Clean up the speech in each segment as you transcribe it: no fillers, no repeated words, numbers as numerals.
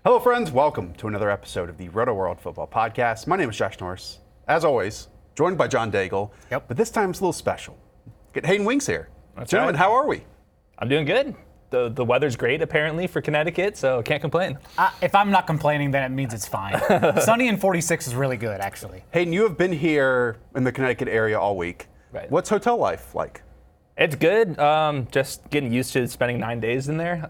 Hello, friends. Welcome to another episode of the Rotoworld Football Podcast. My name is Josh Norris. As always, joined by John Daigle. Yep. But this time it's a little special. Get Hayden Wings here. That's Gentlemen, right. how are we? I'm doing good. The weather's great, apparently, for Connecticut, so can't complain. If I'm not complaining, then it means it's fine. Sunny and 46 is really good, actually. Hayden, you have been here in the Connecticut area all week. Right. What's hotel life like? It's good. Just getting used to spending 9 days in there.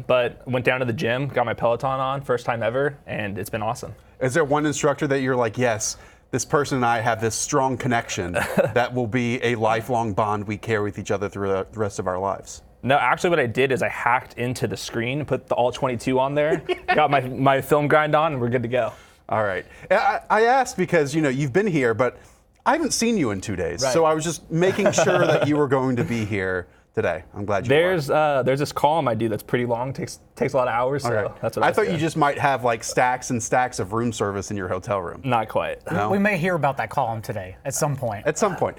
But went down to the gym, got my Peloton on, first time ever, and it's been awesome. Is there one instructor that you're like, yes, this person and I have this strong connection that will be a lifelong bond we carry with each other through the rest of our lives? No, actually what I did is I hacked into the screen, put the All 22 on there, got my film grind on, and we're good to go. All right. I asked because, you've been here, but I haven't seen you in 2 days. Right. So I was just making sure that you were going to be here today. I'm glad you are. There's this column I do that's pretty long, takes a lot of hours, so Okay. that's what I was thought doing. you just might have like stacks and stacks of room service in your hotel room. Not quite. No? We may hear about that column today at some point. At some point.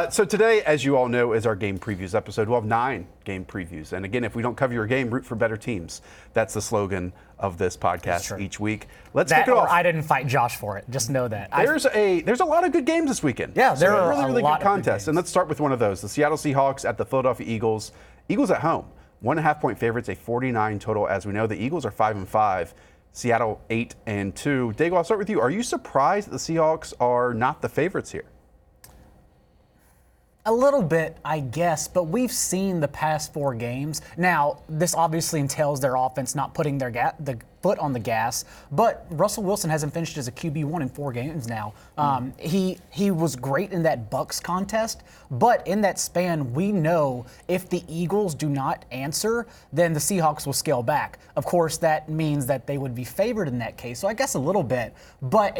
So today, as you all know, is our game previews episode. We'll have 9 game previews. And again, if we don't cover your game, root for better teams. That's the slogan of this podcast each week. Let's That kick it or off. I didn't fight Josh for it. Just know that. There's a lot of good games this weekend. Yeah, there So are really, a really lot good of good contests. And games. let's start with one of those. The Seattle Seahawks at the Philadelphia Eagles. Eagles at home. 1.5 point favorites, a 49 total. As we know, the Eagles are 5-5. Seattle 8-2. Daigle, I'll start with you. Are you surprised that the Seahawks are not the favorites here? A little bit, I guess, but we've seen the past 4 games. Now, this obviously entails their offense not putting the foot on the gas, but Russell Wilson hasn't finished as a QB1 in 4 games now. He was great in that Bucs contest, but in that span, we know if the Eagles do not answer, then the Seahawks will scale back. Of course, that means that they would be favored in that case, so I guess a little bit, but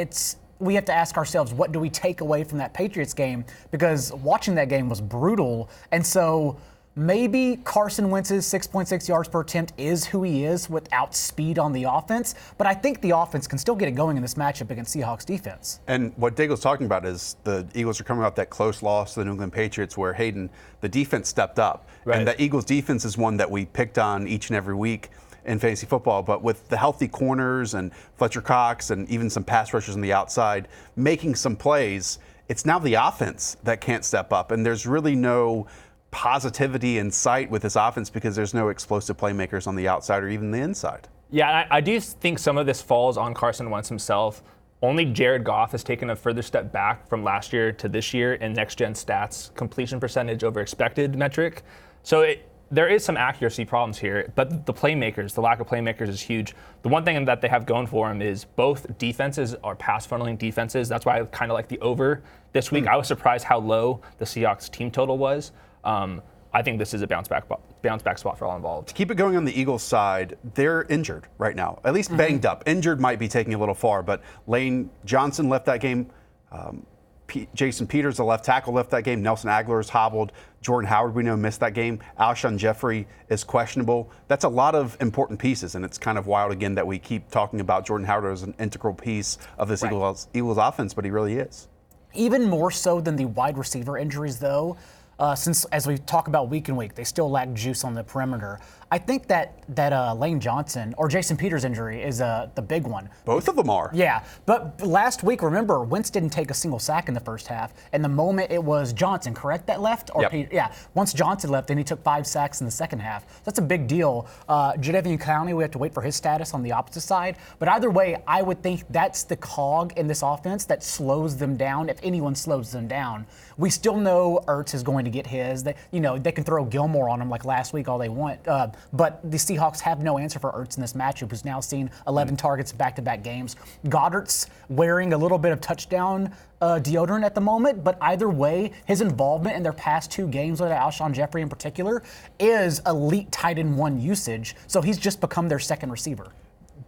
we have to ask ourselves, what do we take away from that Patriots game? Because watching that game was brutal. And so maybe Carson Wentz's 6.6 yards per attempt is who he is without speed on the offense. But I think the offense can still get it going in this matchup against Seahawks defense. And what Daigle's talking about is the Eagles are coming off that close loss to the New England Patriots where Hayden, the defense stepped up. Right. And the Eagles defense is one that we picked on each and every week in fantasy football, but with the healthy corners and Fletcher Cox and even some pass rushers on the outside making some plays, it's now the offense that can't step up. And there's really no positivity in sight with this offense because there's no explosive playmakers on the outside or even the inside. Yeah, I do think some of this falls on Carson Wentz himself. Only Jared Goff has taken a further step back from last year to this year in next-gen stats, completion percentage over expected metric. So there is some accuracy problems here, but the lack of playmakers is huge. The one thing that they have going for them is both defenses are pass funneling defenses. That's why I kind of like the over this week. I was surprised how low the Seahawks team total was. I think this is a bounce back spot for all involved. To keep it going on the Eagles side, they're injured right now, at least banged up. Injured might be taking a little far, but Lane Johnson left that game. Jason Peters, the left tackle, left that game. Nelson Aguilar is hobbled. Jordan Howard, we know, missed that game. Alshon Jeffrey is questionable. That's a lot of important pieces, and it's kind of wild, again, that we keep talking about Jordan Howard as an integral piece of this Eagles offense, but he really is. Even more so than the wide receiver injuries, though, since as we talk about week and week, they still lack juice on the perimeter. I think that Lane Johnson or Jason Peters injury is the big one. Both of them are. Yeah, but last week, remember, Wentz didn't take a single sack in the first half, and the moment it was Johnson, correct, that left? Or Yep. Yeah, once Johnson left, then he took 5 sacks in the second half. That's a big deal. Jadeveon Clowney, we have to wait for his status on the opposite side. But either way, I would think that's the cog in this offense that slows them down, if anyone slows them down. We still know Ertz is going to get his. They can throw Gilmore on him like last week all they want. But the Seahawks have no answer for Ertz in this matchup, who's now seen 11 targets back-to-back games. Goddard's wearing a little bit of touchdown deodorant at the moment, but either way, his involvement in their past 2 games with Alshon Jeffrey in particular is elite tight end 1 usage, so he's just become their second receiver.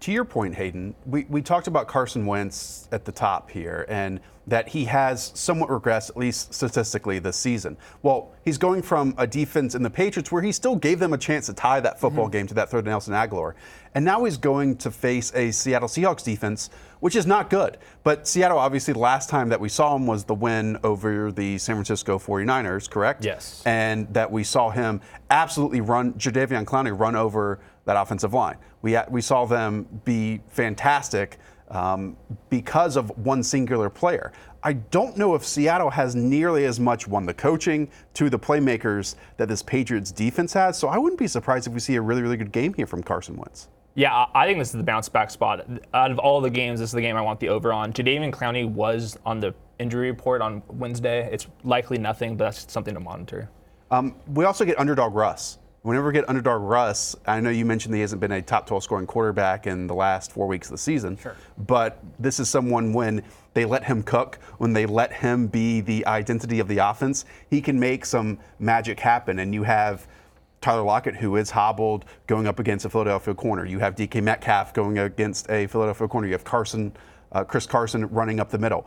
To your point, Hayden, we talked about Carson Wentz at the top here and that he has somewhat regressed, at least statistically, this season. Well, he's going from a defense in the Patriots where he still gave them a chance to tie that football game to that throw to Nelson Aguilar. And now he's going to face a Seattle Seahawks defense, which is not good. But Seattle, obviously, the last time that we saw him was the win over the San Francisco 49ers, correct? Yes. And that we saw him absolutely run, Jadeveon Clowney run over that offensive line. We saw them be fantastic because of one singular player. I don't know if Seattle has nearly as much, one, the coaching, two, the playmakers that this Patriots defense has. So I wouldn't be surprised if we see a really, really good game here from Carson Wentz. Yeah, I think this is the bounce back spot. Out of all the games, this is the game I want the over on. Jadeveon Clowney was on the injury report on Wednesday. It's likely nothing, but that's something to monitor. We also get underdog Russ. Whenever we get underdog Russ, I know you mentioned he hasn't been a top 12 scoring quarterback in the last 4 weeks of the season. Sure. But this is someone, when they let him cook, when they let him be the identity of the offense, he can make some magic happen. And you have Tyler Lockett, who is hobbled, going up against a Philadelphia corner. You have DK Metcalf going against a Philadelphia corner. You have Chris Carson running up the middle.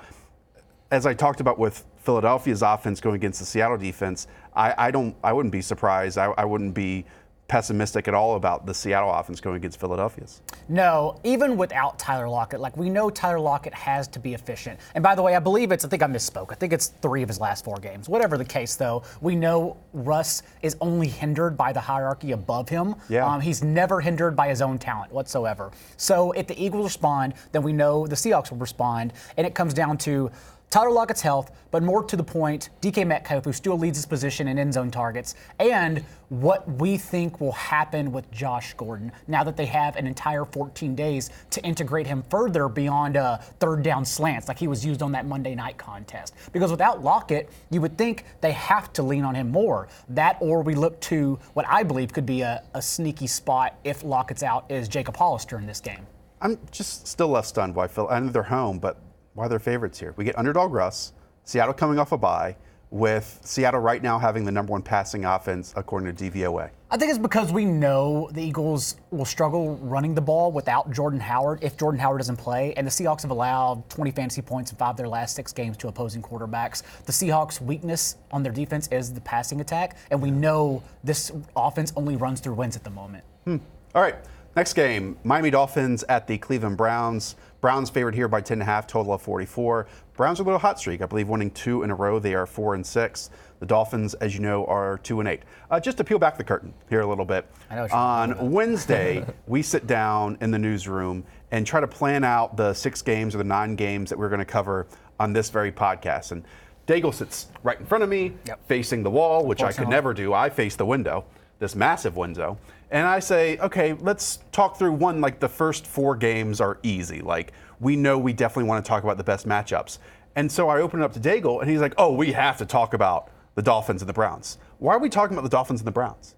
As I talked about with Philadelphia's offense going against the Seattle defense, I wouldn't be surprised. I wouldn't be pessimistic at all about the Seattle offense going against Philadelphia's. No, even without Tyler Lockett, like, we know Tyler Lockett has to be efficient. And by the way, I think I misspoke. I think it's 3 of his last 4 games. Whatever the case, though, we know Russ is only hindered by the hierarchy above him. Yeah. He's never hindered by his own talent whatsoever. So if the Eagles respond, then we know the Seahawks will respond. And it comes down to Tyler Lockett's health, but more to the point, DK Metcalf, who still leads his position in end zone targets, and what we think will happen with Josh Gordon now that they have an entire 14 days to integrate him further beyond third down slants like he was used on that Monday night contest. Because without Lockett, you would think they have to lean on him more. That, or we look to what I believe could be a sneaky spot if Lockett's out, is Jacob Hollister in this game. I'm just still left stunned why I know they're home, but why they're favorites here. We get underdog Russ, Seattle coming off a bye, with Seattle right now having the number 1 passing offense according to DVOA. I think it's because we know the Eagles will struggle running the ball without Jordan Howard if Jordan Howard doesn't play, and the Seahawks have allowed 20 fantasy points in 5 of their last 6 games to opposing quarterbacks. The Seahawks' weakness on their defense is the passing attack, and we know this offense only runs through wins at the moment. All right, next game, Miami Dolphins at the Cleveland Browns. Browns favored here by 10.5, total of 44. Browns are a little hot streak, I believe, winning 2 in a row. They are 4-6. The Dolphins, as you know, are 2-8. Just to peel back the curtain here a little bit. On Wednesday, we sit down in the newsroom and try to plan out the 6 games or the 9 games that we're going to cover on this very podcast. And Daigle sits right in front of me, facing the wall, which I could never do. I face the window, this massive window. And I say, okay, let's talk through one, like the first 4 games are easy. Like, we know we definitely want to talk about the best matchups. And so I open it up to Daigle, and he's like, oh, we have to talk about the Dolphins and the Browns. Why are we talking about the Dolphins and the Browns?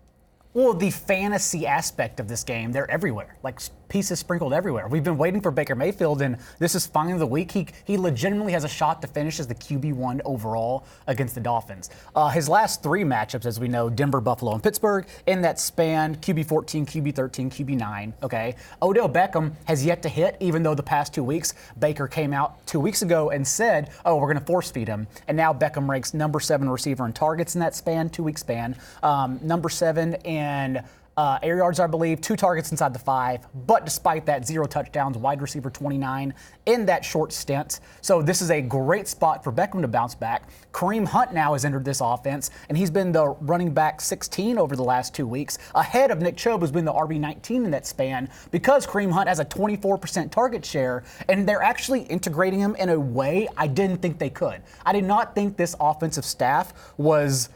Well, the fantasy aspect of this game, they're everywhere, like pieces sprinkled everywhere. We've been waiting for Baker Mayfield, and this is finally the week. He legitimately has a shot to finish as the QB1 overall against the Dolphins. His last 3 matchups, as we know, Denver, Buffalo, and Pittsburgh, in that span, QB14, QB13, QB9, okay? Odell Beckham has yet to hit, even though the past 2 weeks, Baker came out 2 weeks ago and said, oh, we're going to force feed him. And now Beckham ranks number 7 receiver in targets in that span, 2-week span, number 7 in air yards, I believe, 2 targets inside the 5, but despite that, 0 touchdowns, wide receiver 29 in that short stint. So this is a great spot for Beckham to bounce back. Kareem Hunt now has entered this offense, and he's been the running back 16 over the last 2 weeks, ahead of Nick Chubb, who's been the RB19 in that span, because Kareem Hunt has a 24% target share, and they're actually integrating him in a way I didn't think they could. I did not think this offensive staff was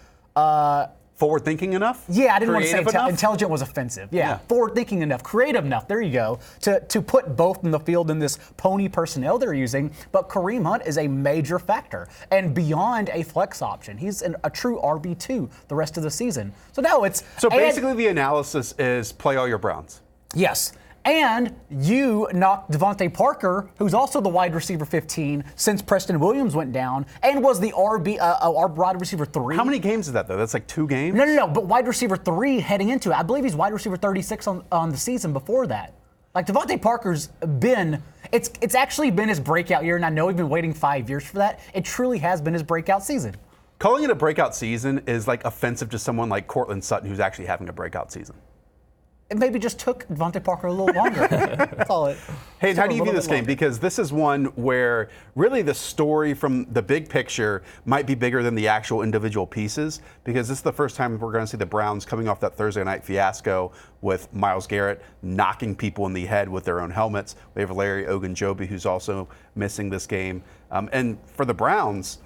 Forward-thinking enough? Yeah, I didn't want to say Creative enough? intelligent was offensive. Yeah. Forward-thinking enough, creative enough, there you go, to put both in the field in this pony personnel they're using. But Kareem Hunt is a major factor and beyond a flex option. He's a true RB2 the rest of the season. So now it's... So basically the analysis is play all your Browns. Yes. And you knocked Devontae Parker, who's also the wide receiver 15 since Preston Williams went down, and was the wide receiver 3. How many games is that, though? That's like 2 games? No, but wide receiver 3 heading into it. I believe he's wide receiver 36 on the season before that. Like, Devontae Parker's been, it's actually been his breakout year, and I know we've been waiting 5 years for that. It truly has been his breakout season. Calling it a breakout season is like offensive to someone like Cortland Sutton, who's actually having a breakout season. It maybe just took Devontae Parker a little longer. That's all it. Hey, Still how do a you view little this bit game? longer. Because this is one where really the story from the big picture might be bigger than the actual individual pieces, because this is the first time we're going to see the Browns coming off that Thursday night fiasco with Myles Garrett knocking people in the head with their own helmets. We have Larry Ogunjobi, who's also missing this game. And for the Browns,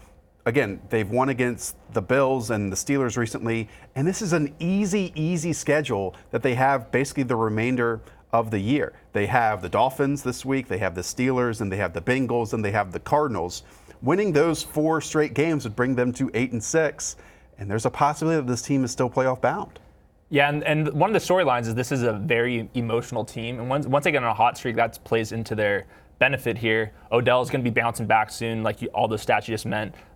again, they've won against the Bills and the Steelers recently, and this is an easy schedule that they have basically the remainder of the year. They have the Dolphins this week, they have the Steelers, and they have the Bengals, and they have the Cardinals. Winning those 4 straight games would bring them to 8-6, and there's a possibility that this team is still playoff bound. Yeah, and one of the storylines is this is a very emotional team, and once they get on a hot streak, that plays into their benefit here. Odell's going to be bouncing back soon, like all those stats you just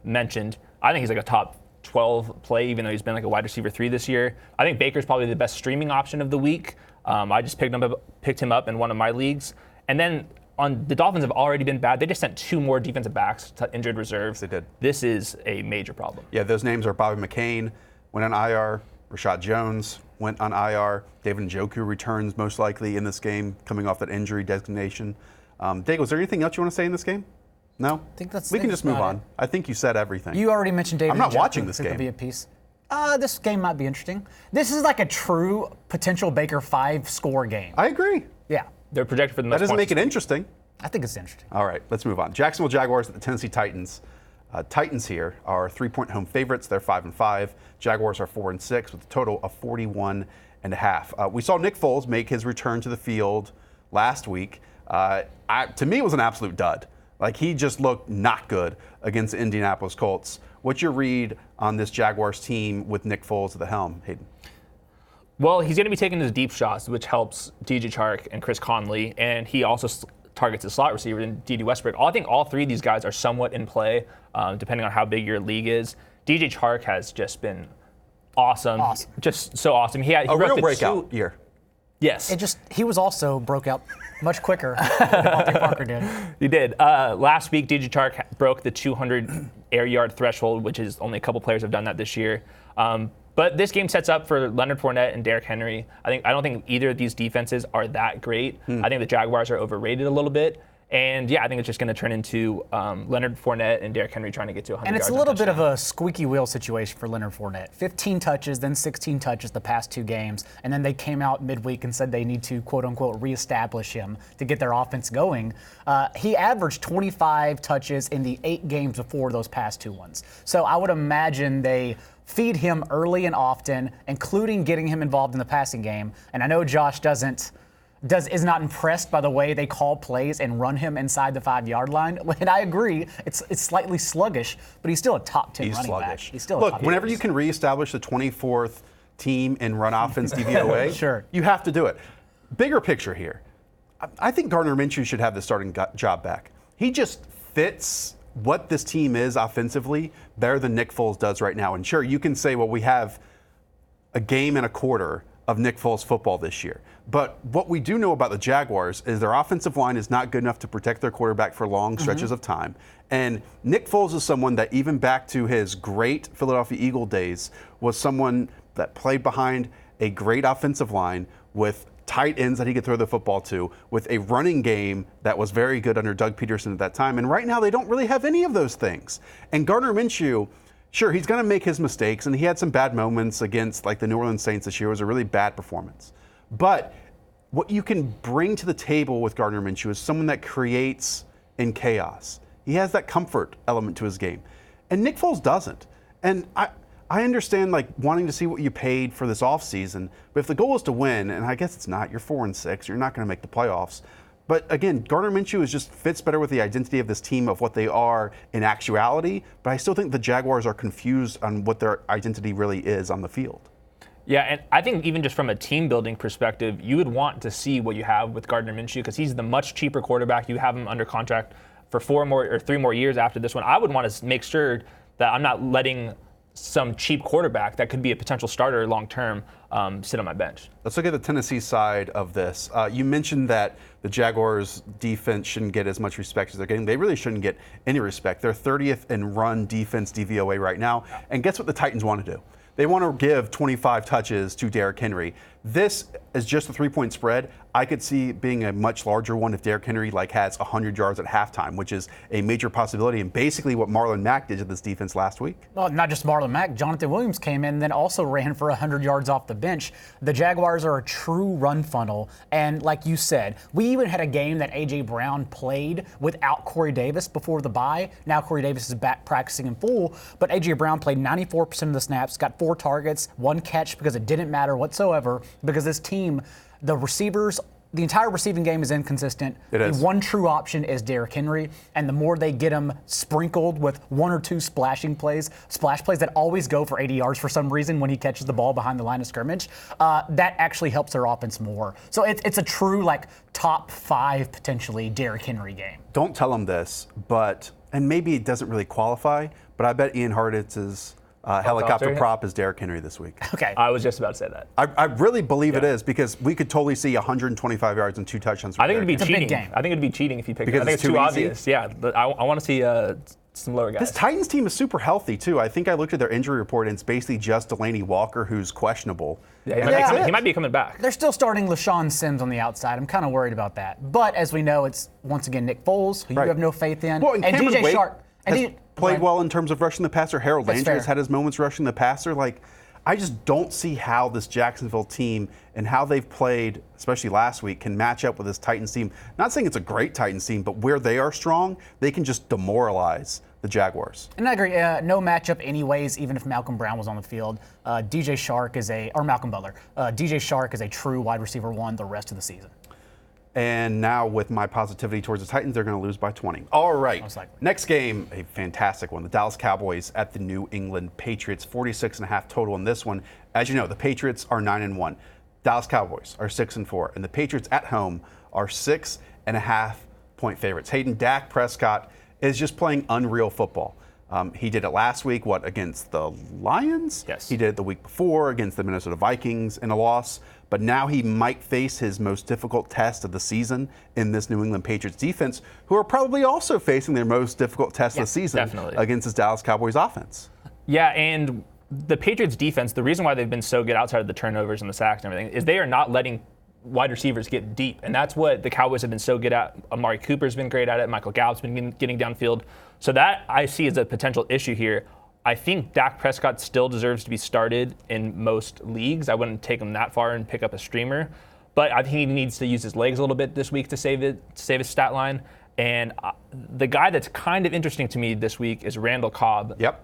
mentioned. I think he's like a top 12 play, even though he's been like a wide receiver 3 this year. I think Baker's probably the best streaming option of the week. I just picked him up in one of my leagues. And then the Dolphins have already been bad. They just sent 2 more defensive backs to injured reserve. They did. This is a major problem. Yeah, those names are Bobby McCain, went on IR. Rashad Jones went on IR. David Njoku returns most likely in this game, coming off that injury designation. Daigle, is there anything else you want to say in this game? No? I think We can just move about on. I think you said everything. You already mentioned David. I'm not Njoku. watching this I think game. that'd be a piece. This game might be interesting. This is like a true potential Baker 5-score game. I agree. Yeah, They're projected for the most That doesn't points make it interesting. I think it's interesting. All right, let's move on. Jacksonville Jaguars at the Tennessee Titans. Titans here are 3-point home favorites. They're 5-5. Jaguars are 4-6 with a total of 41.5. We saw Nick Foles make his return to the field last week. To me, it was an absolute dud. Like, he just looked not good against the Indianapolis Colts. What's your read on this Jaguars team with Nick Foles at the helm, Hayden? Well, he's going to be taking his deep shots, which helps DJ Chark and Chris Conley, and he also targets the slot receiver in D.D. Westbrook. I think all 3 of these guys are somewhat in play, depending on how big your league is. DJ Chark has just been awesome. Just so awesome. He A real breakout year. Yes. He was also broke out much quicker than Devontae Parker did. He did. Last week, DJ Chark broke the 200 air yard threshold, which is only a couple players have done that this year. But this game sets up for Leonard Fournette and Derrick Henry. I don't think either of these defenses are that great. I think the Jaguars are overrated a little bit. And yeah, I think it's just going to turn into Leonard Fournette and Derrick Henry trying to get to 100 And yards. it's a little bit of a squeaky wheel situation for Leonard Fournette. 15 touches, then 16 touches the past 2 games, and then they came out midweek and said they need to, quote-unquote, reestablish him to get their offense going. He averaged 25 touches in the 8 games before those past 2 ones. So I would imagine they feed him early and often, including getting him involved in the passing game. And I know Josh is not impressed by the way they call plays and run him inside the 5-yard line. And I agree, it's slightly sluggish, but he's still a top 10 running back. He's still a top 10. Whenever you can reestablish the 24th team in run offense DVOA, Sure. you have to do it. Bigger picture here. I think Gardner Minshew should have the starting job back. He just fits what this team is offensively better than Nick Foles does right now. And sure, you can say, well, we have a game and a quarter of Nick Foles football this year. But what we do know about the Jaguars is their offensive line is not good enough to protect their quarterback for long stretches of time. And Nick Foles is someone that, even back to his great Philadelphia Eagle days, was someone that played behind a great offensive line with tight ends that he could throw the football to, with a running game that was very good under Doug Peterson at that time. And right now they don't really have any of those things. And Gardner Minshew, sure, he's going to make his mistakes, and he had some bad moments against like the New Orleans Saints this year. It was a really bad performance. But what you can bring to the table with Gardner Minshew is someone that creates in chaos. He has that comfort element to his game. And Nick Foles doesn't. And I understand like wanting to see what you paid for this offseason, but if the goal is to win, and I guess it's not, you're 4-6, you're not going to make the playoffs. But again, Gardner Minshew just fits better with the identity of this team of what they are in actuality, but I still think the Jaguars are confused on what their identity really is on the field. Yeah, and I think even just from a team building perspective, you would want to see what you have with Gardner Minshew because he's the much cheaper quarterback. You have him under contract for 3 more years after this one. I would want to make sure that I'm not letting some cheap quarterback that could be a potential starter long term sit on my bench. Let's look at the Tennessee side of this. You mentioned that the Jaguars defense shouldn't get as much respect as they're getting. They really shouldn't get any respect. They're 30th in run defense DVOA right now. And guess what the Titans want to do? They want to give 25 touches to Derrick Henry. This is just a 3-point spread. I could see being a much larger one if Derrick Henry has 100 yards at halftime, which is a major possibility, and basically what Marlon Mack did to this defense last week. Well, not just Marlon Mack. Jonathan Williams came in and then also ran for 100 yards off the bench. The Jaguars are a true run funnel, and like you said, we even had a game that A.J. Brown played without Corey Davis before the bye. Now Corey Davis is back practicing in full, but A.J. Brown played 94% of the snaps, got 4 targets, 1 catch because it didn't matter whatsoever because this team, the receivers, the entire receiving game is inconsistent. It is. The one true option is Derrick Henry, and the more they get him sprinkled with 1 or 2 splash plays that always go for 80 yards for some reason when he catches the ball behind the line of scrimmage, that actually helps their offense more. So it's a true top 5 potentially Derrick Henry game. Don't tell him this, and maybe it doesn't really qualify, but I bet Ian Hartitz's helicopter prop is Derrick Henry this week. Okay. I was just about to say that. I really believe it is because we could totally see 125 yards and 2 touchdowns. I think it'd be It's a cheating. big game. I think it'd be cheating if you pick it. Because I think it's it's too too easy? obvious. Yeah, but I want to see some lower guys. This Titans team is super healthy too. I think I looked at their injury report and it's basically just Delaney Walker who's questionable. Yeah, he might be coming back. They're still starting LaShawn Sims on the outside. I'm kind of worried about that. But as we know, it's once again Nick Foles, who you have no faith in, Well, and DJ Cameron Wake Sharp. has played well in terms of rushing the passer. Harold That's Landry has fair. had his moments rushing the passer. I just don't see how this Jacksonville team and how they've played, especially last week, can match up with this Titans team. Not saying it's a great Titans team, but where they are strong, they can just demoralize the Jaguars. And I agree. No matchup anyways, even if Malcolm Brown was on the field. DJ Shark is Malcolm Butler. DJ Shark is a true wide receiver 1 the rest of the season. And now with my positivity towards the Titans, they're going to lose by 20. All right. Most likely. Next game, a fantastic one. The Dallas Cowboys at the New England Patriots, 46.5 total in this one. As you know, the Patriots are 9-1. Dallas Cowboys are 6-4. And the Patriots at home are 6.5 point favorites. Hayden, Dak Prescott is just playing unreal football. He did it last week, against the Lions? Yes. He did it the week before against the Minnesota Vikings in a loss. But now he might face his most difficult test of the season in this New England Patriots defense, who are probably also facing their most difficult test of the season against this Dallas Cowboys offense. Yeah, and the Patriots defense, the reason why they've been so good outside of the turnovers and the sacks and everything is they are not letting wide receivers get deep. And that's what the Cowboys have been so good at. Amari Cooper's been great at it. Michael Gallup's been getting downfield. So that I see as a potential issue here. I think Dak Prescott still deserves to be started in most leagues. I wouldn't take him that far and pick up a streamer. But I think he needs to use his legs a little bit this week to save his stat line. And the guy that's kind of interesting to me this week is Randall Cobb. Yep.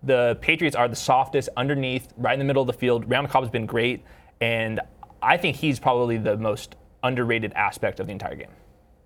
The Patriots are the softest underneath, right in the middle of the field. Randall Cobb has been great. And I think he's probably the most underrated aspect of the entire game.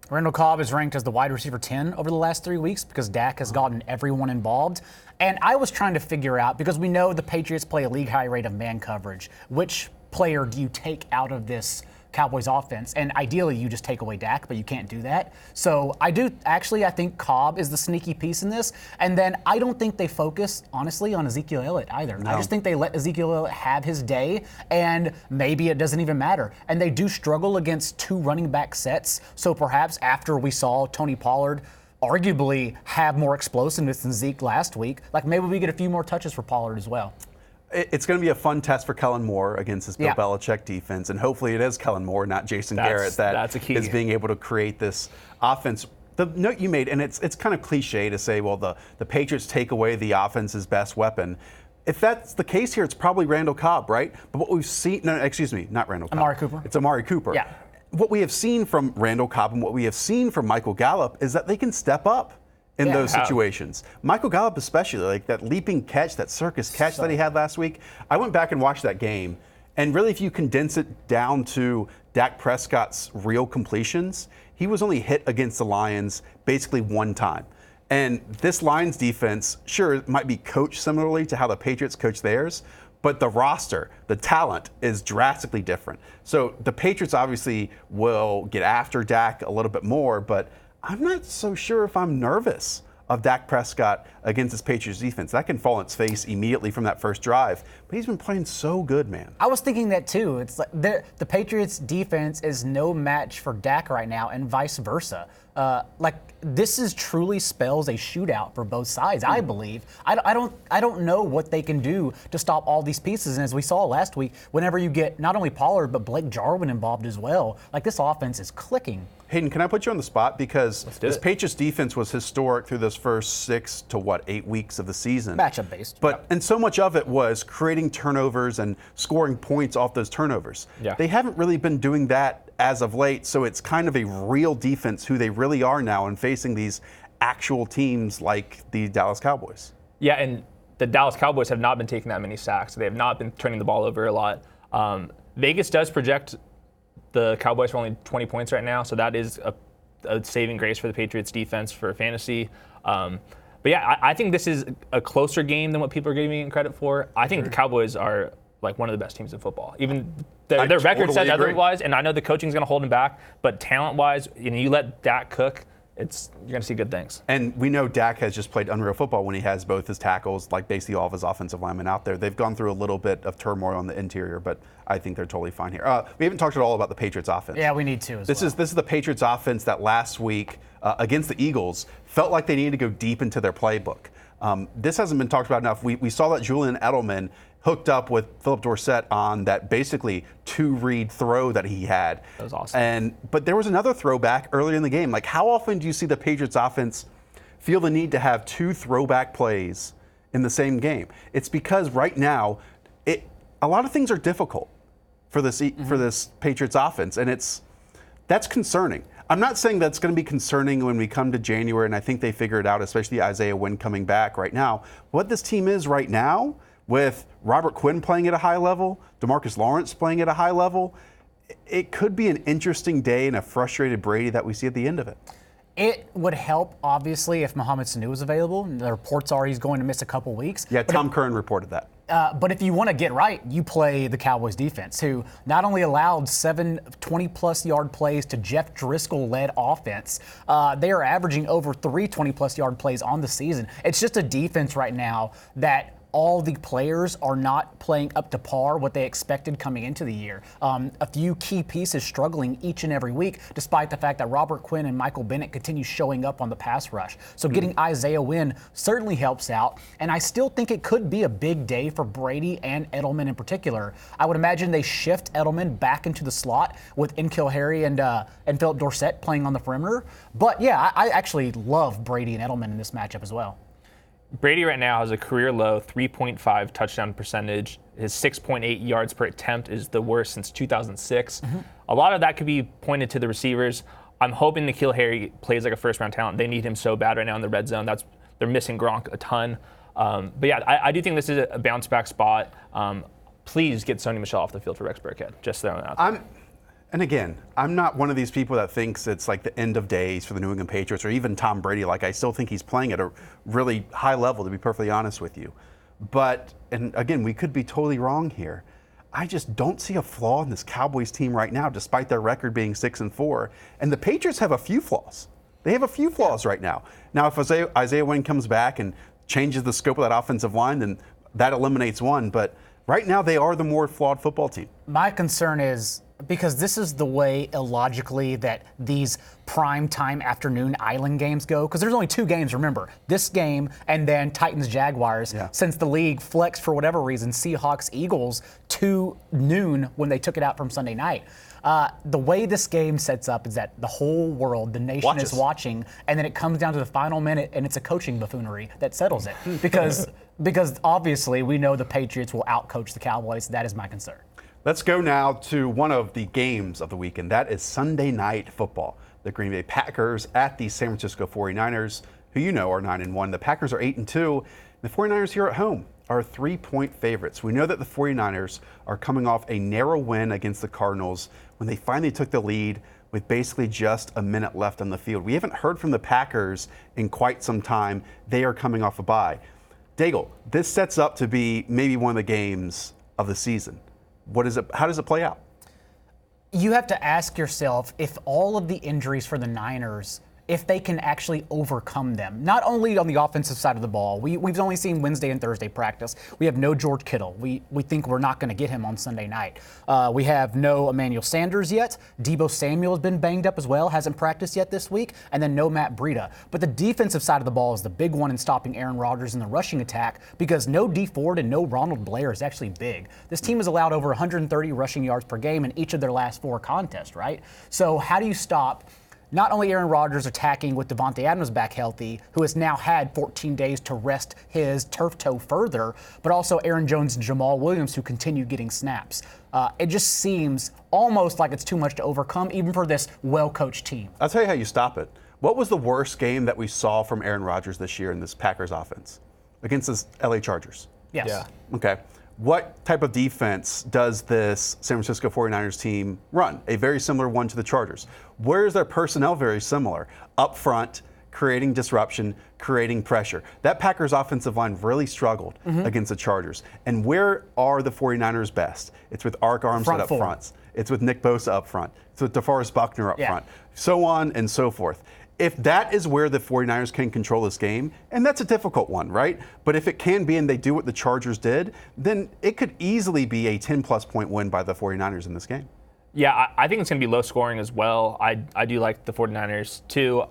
Randall Cobb is ranked as the wide receiver 10 over the last 3 weeks because Dak has gotten everyone involved. And I was trying to figure out, because we know the Patriots play a league high rate of man coverage, which player do you take out of this Cowboys offense? And ideally, you just take away Dak, but you can't do that. So I think Cobb is the sneaky piece in this. And then I don't think they focus, honestly, on Ezekiel Elliott either. No. I just think they let Ezekiel Elliott have his day, and maybe it doesn't even matter. And they do struggle against 2 running back sets. So perhaps after we saw Tony Pollard arguably have more explosiveness than Zeke last week, maybe we get a few more touches for Pollard as well. It's going to be a fun test for Kellen Moore against this Bill Belichick defense, and hopefully it is Kellen Moore, not Jason Garrett, that's a key. Is being able to create this offense. The note you made, and it's kind of cliche to say, well, the Patriots take away the offense's best weapon. If that's the case here, it's probably Randall Cobb, right? But what we've seen, not Randall Cobb. Amari Cooper. It's Amari Cooper. Yeah. What we have seen from Randall Cobb and what we have seen from Michael Gallup is that they can step up in those situations. Michael Gallup especially, that leaping catch, that circus catch that he had last week. I went back and watched that game, and really if you condense it down to Dak Prescott's real completions, he was only hit against the Lions basically 1 time. And this Lions defense, sure, it might be coached similarly to how the Patriots coach theirs, but the roster, the talent is drastically different. So the Patriots obviously will get after Dak a little bit more, but I'm not so sure if I'm nervous of Dak Prescott against this Patriots defense. That can fall on its face immediately from that first drive. But he's been playing so good, man. I was thinking that too. It's like the Patriots defense is no match for Dak right now, and vice versa. This is truly spells a shootout for both sides, I believe. I don't know what they can do to stop all these pieces. And as we saw last week, whenever you get not only Pollard but Blake Jarwin involved as well, like this offense is clicking. Hayden, can I put you on the spot? Because this Patriots defense was historic through those first 6 to 8 weeks of the season. Matchup based. But and so much of it was creating turnovers and scoring points off those turnovers. Yeah. They haven't really been doing that as of late, so it's kind of a real defense who they really are now and facing these actual teams like the Dallas Cowboys. Yeah, and the Dallas Cowboys have not been taking that many sacks. They have not been turning the ball over a lot. Vegas does project the Cowboys for only 20 points right now, so that is a saving grace for the Patriots defense for fantasy. But yeah, I think this is a closer game than what people are giving it credit for. I think the Cowboys are like one of the best teams in football. Even their record says otherwise, and I know the coaching is going to hold them back, but talent-wise, you let Dak cook, you're going to see good things. And we know Dak has just played unreal football when he has both his tackles, like basically all of his offensive linemen out there. They've gone through a little bit of turmoil on the interior, but I think they're totally fine here. We haven't talked at all about the Patriots offense. Yeah, we need to as this well. This is the Patriots offense that last week against the Eagles felt like they needed to go deep into their playbook. This hasn't been talked about enough. We saw that Julian Edelman hooked up with Philip Dorsett on that basically 2-read throw that he had. That was awesome. But there was another throwback earlier in the game. Like, how often do you see the Patriots offense feel the need to have 2 throwback plays in the same game? It's because right now, a lot of things are difficult for this Patriots offense, and that's concerning. I'm not saying that's going to be concerning when we come to January, and I think they figure it out, especially Isaiah Wynn coming back right now. What this team is right now, with Robert Quinn playing at a high level, DeMarcus Lawrence playing at a high level, it could be an interesting day and a frustrated Brady that we see at the end of it. It would help, obviously, if Mohamed Sanu was available. The reports are he's going to miss a couple weeks. Yeah, Tom Curran reported that. But if you want to get right, you play the Cowboys defense, who not only allowed 7 20-plus yard plays to Jeff Driscoll-led offense, they are averaging over 3 20-plus yard plays on the season. It's just a defense right now that all the players are not playing up to par what they expected coming into the year. A few key pieces struggling each and every week, despite the fact that Robert Quinn and Michael Bennett continue showing up on the pass rush. So getting Isaiah Wynn certainly helps out, and I still think it could be a big day for Brady and Edelman in particular. I would imagine they shift Edelman back into the slot with N'Keal Harry and Philip Dorsett playing on the perimeter. But yeah, I actually love Brady and Edelman in this matchup as well. Brady right now has a career low 3.5 touchdown percentage. His 6.8 yards per attempt is the worst since 2006. A lot of that could be pointed to the receivers. I'm hoping N'Keal Harry plays like a first-round talent. They need him so bad right now in the red zone. They're missing Gronk a ton. But yeah, I do think this is a bounce-back spot. Please get Sony Michel off the field for Rex Burkhead. Just throwing it out there. And again, I'm not one of these people that thinks it's like the end of days for the New England Patriots or even Tom Brady. Like, I still think he's playing at a really high level, to be perfectly honest with you. But, and again, we could be totally wrong here. I just don't see a flaw in this Cowboys team right now, despite their record being 6-4. And the Patriots have a few flaws. They have a few flaws right now. Now, if Isaiah Wynn comes back and changes the scope of that offensive line, then that eliminates one. But right now, they are the more flawed football team. My concern is, because this is the way illogically that these primetime afternoon island games go, because there's only 2 games, remember, this game and then Titans-Jaguars, since the league flexed for whatever reason Seahawks-Eagles to noon when they took it out from Sunday night. The way this game sets up is that the whole world, the nation is watching, and then it comes down to the final minute and it's a coaching buffoonery that settles it. Because obviously we know the Patriots will outcoach the Cowboys. That is my concern. Let's go now to one of the games of the weekend. That is Sunday Night Football. The Green Bay Packers at the San Francisco 49ers, who you know are 9-1. The Packers are 8-2. The 49ers here at home are 3-point favorites. We know that the 49ers are coming off a narrow win against the Cardinals when they finally took the lead with basically just a minute left on the field. We haven't heard from the Packers in quite some time. They are coming off a bye. Daigle, this sets up to be maybe one of the games of the season. How does it play out? You have to ask yourself if all of the injuries for the Niners if they can actually overcome them. Not only on the offensive side of the ball, we've only seen Wednesday and Thursday practice. We have no George Kittle. We think we're not going to get him on Sunday night. We have no Emmanuel Sanders yet. Deebo Samuel has been banged up as well, hasn't practiced yet this week, and then no Matt Breida. But the defensive side of the ball is the big one in stopping Aaron Rodgers in the rushing attack, because no Dee Ford and no Ronald Blair is actually big. This team has allowed over 130 rushing yards per game in each of their last 4 contests, right? So how do you stop not only Aaron Rodgers attacking with Davante Adams back healthy, who has now had 14 days to rest his turf toe further, but also Aaron Jones and Jamal Williams, who continue getting snaps? It just seems almost like it's too much to overcome, even for this well-coached team. I'll tell you how you stop it. What was the worst game that we saw from Aaron Rodgers this year in this Packers offense? Against the LA Chargers. Yes. Yeah. Okay. What type of defense does this San Francisco 49ers team run? A very similar one to the Chargers. Where is their personnel very similar? Up front, creating disruption, creating pressure. That Packers offensive line really struggled against the Chargers. And where are the 49ers best? It's with Ark Armstead up front. It's with Nick Bosa up front. It's with DeForest Buckner up front. So on and so forth. If that is where the 49ers can control this game, and that's a difficult one, right? But if it can be and they do what the Chargers did, then it could easily be a 10-plus point win by the 49ers in this game. Yeah, I think it's going to be low scoring as well. I do like the 49ers too.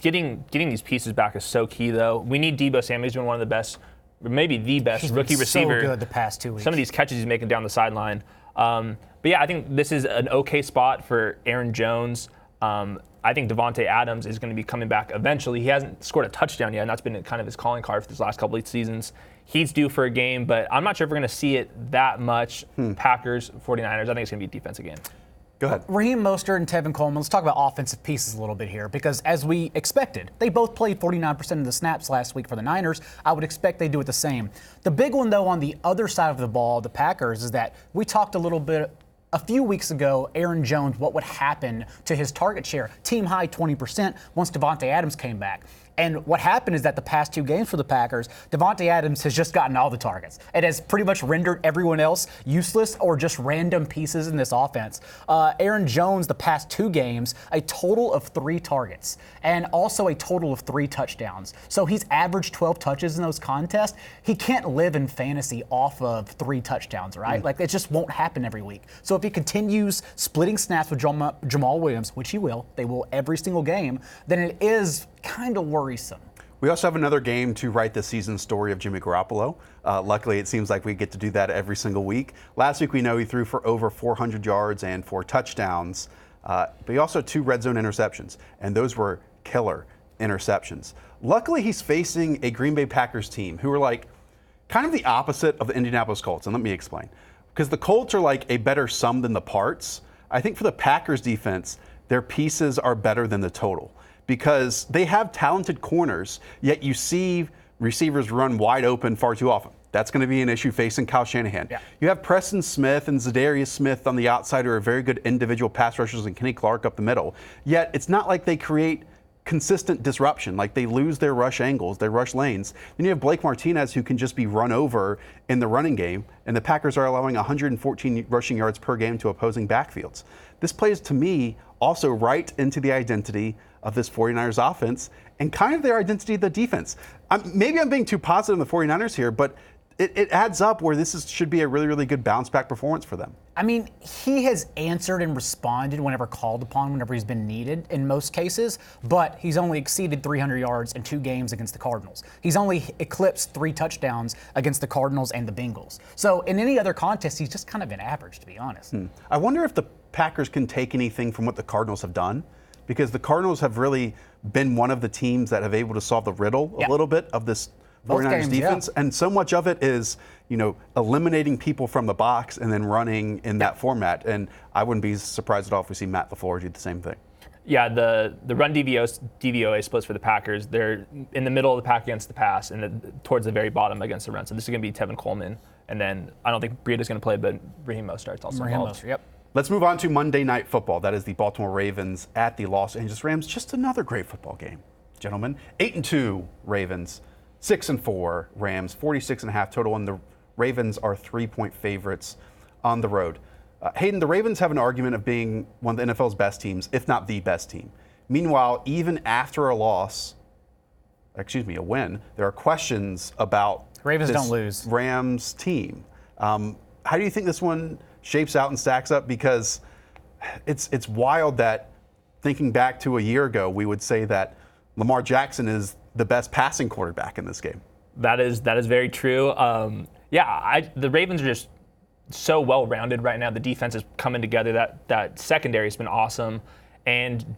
Getting these pieces back is so key, though. We need Deebo Samuel. He's been one of the best, maybe the best He's rookie been receiver. So good the past 2 weeks. Some of these catches he's making down the sideline. But yeah, I think this is an okay spot for Aaron Jones. I think Davante Adams is going to be coming back eventually. He hasn't scored a touchdown yet, and that's been kind of his calling card for these last couple of seasons. He's due for a game, but I'm not sure if we're going to see it that much. Packers, 49ers, I think it's going to be defense again. Go ahead. Raheem Mostert and Tevin Coleman, let's talk about offensive pieces a little bit here, because as we expected, they both played 49% of the snaps last week for the Niners. I would expect they do it the same. The big one, though, on the other side of the ball, the Packers, is that we talked a little bit a few weeks ago, Aaron Jones, what would happen to his target share? Team high 20% once Davante Adams came back. And what happened is that the past 2 games for the Packers, Davante Adams has just gotten all the targets. It has pretty much rendered everyone else useless or just random pieces in this offense. Aaron Jones, the past 2 games, a total of 3 targets and also a total of 3 touchdowns. So he's averaged 12 touches in those contests. He can't live in fantasy off of 3 touchdowns, right? Like, it just won't happen every week. So if he continues splitting snaps with Jamal Williams, which he will, they will every single game, then it is kind of worrisome. We also have another game to write the season story of Jimmy Garoppolo. Luckily, it seems like we get to do that every single week. Last week, we know he threw for over 400 yards and 4 touchdowns, but he also had 2 red zone interceptions, and those were killer interceptions. Luckily, he's facing a Green Bay Packers team who are like kind of the opposite of the Indianapolis Colts, and let me explain. Because the Colts are like a better sum than the parts. I think for the Packers defense, their pieces are better than the total, because they have talented corners, yet you see receivers run wide open far too often. That's going to be an issue facing Kyle Shanahan. Yeah. You have Preston Smith and Zadarius Smith on the outside, who are very good individual pass rushers, and Kenny Clark up the middle. Yet it's not like they create consistent disruption. Like, they lose their rush angles, their rush lanes. Then you have Blake Martinez, who can just be run over in the running game, and the Packers are allowing 114 rushing yards per game to opposing backfields. This plays, to me, also right into the identity of this 49ers offense and kind of their identity of the defense. Maybe I'm being too positive on the 49ers here, but it adds up where should be a really, really good bounce back performance for them. I mean, he has answered and responded whenever called upon, whenever he's been needed in most cases, but he's only exceeded 300 yards in 2 games against the Cardinals. He's only eclipsed 3 touchdowns against the Cardinals and the Bengals. So in any other contest, he's just kind of been average, to be honest. I wonder if the Packers can take anything from what the Cardinals have done, because the Cardinals have really been one of the teams that have able to solve the riddle a little bit of this 49ers defense, and so much of it is, eliminating people from the box and then running in that format. And I wouldn't be surprised at all if we see Matt LaFleur do the same thing. Yeah, the run DVOA splits for the Packers. They're in the middle of the pack against the pass and towards the very bottom against the run. So this is going to be Tevin Coleman, and then I don't think Breida's going to play, but Raheem Mostert's also involved. Yep. Let's move on to Monday Night Football. That is the Baltimore Ravens at the Los Angeles Rams. Just another great football game, gentlemen. 8-2 Ravens, 6-4 Rams, 46.5 total, and the Ravens are 3-point favorites on the road. Hayden, the Ravens have an argument of being one of the NFL's best teams, if not the best team, Meanwhile, even after a win, there are questions about Ravens this don't lose. Rams team. How do you think this one shapes out and stacks up? Because it's wild that thinking back to a year ago, we would say that Lamar Jackson is the best passing quarterback in this game. That is very true. The Ravens are just so well-rounded right now. The defense is coming together. That secondary has been awesome. And